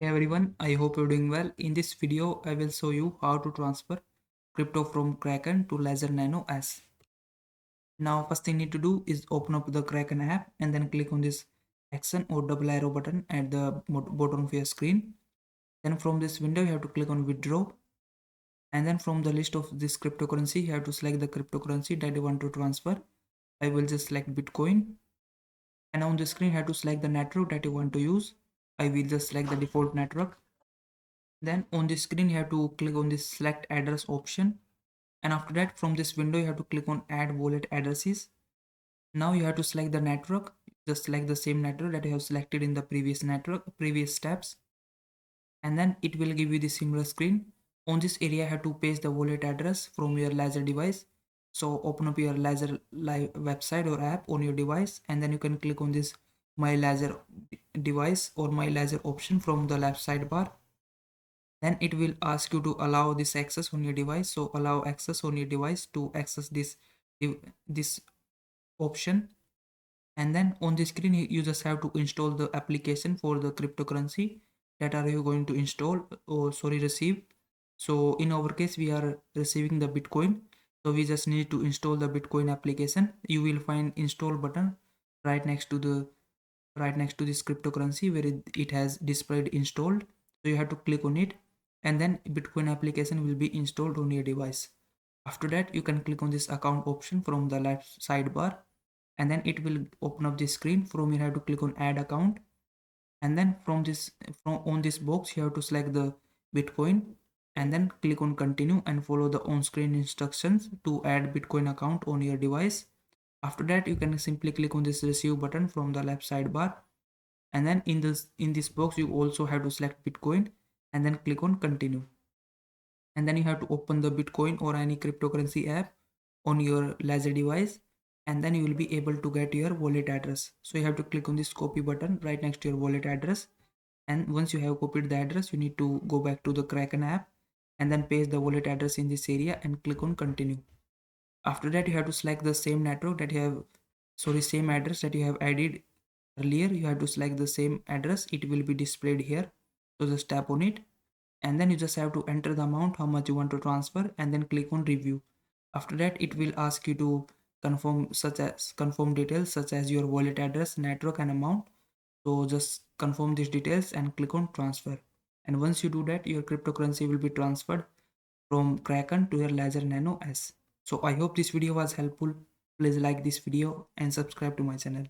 Hey everyone, I hope you're doing well. In this video, I will show you how to transfer crypto from Kraken to Ledger Nano S. Now, first thing you need to do is open up the Kraken app and then click on this action or double arrow button at the bottom of your screen. Then from this window, you have to click on withdraw. And then from the list of this cryptocurrency, you have to select the cryptocurrency that you want to transfer. I will just select Bitcoin. And on the screen, you have to select the network that you want to use. I will just select the default network. Then on the screen you have to click on this select address option, and after that from this window you have to click on add wallet addresses. Now you have to select the network, just select the same network that you have selected in the previous steps, and then it will give you the similar screen. On this area you have to paste the wallet address from your Ledger device. So open up your Ledger live website or app on your device, and then you can click on this my Ledger device or my Ledger option from the left sidebar. Then it will ask you to allow this access on your device. So allow access on your device to access this option, and then on the screen you just have to install the application for the cryptocurrency that are you going to install or receive. So in our case we are receiving the Bitcoin, so we just need to install the Bitcoin application. You will find install button right next to this cryptocurrency where it has displayed installed. So you have to click on it, and then Bitcoin application will be installed on your device. After that you can click on this account option from the left sidebar, and then it will open up this screen. From you have to click on add account, and then from on this box you have to select the Bitcoin, and then click on continue and follow the on-screen instructions to add Bitcoin account on your device. After that you can simply click on this receive button from the left sidebar, and then in this box you also have to select Bitcoin and then click on continue. And then you have to open the Bitcoin or any cryptocurrency app on your Ledger device, and then you will be able to get your wallet address. So you have to click on this copy button right next to your wallet address, and once you have copied the address you need to go back to the Kraken app and then paste the wallet address in this area and click on continue. After that you have to select the same network that you have same address that you have added earlier. You have to select the same address, it will be displayed here. So just tap on it, and then you just have to enter the amount how much you want to transfer, and then click on review. After that it will ask you to confirm details such as your wallet address, network and amount. So just confirm these details and click on transfer, and once you do that your cryptocurrency will be transferred from Kraken to your Ledger Nano S. So I hope this video was helpful. Please like this video and subscribe to my channel.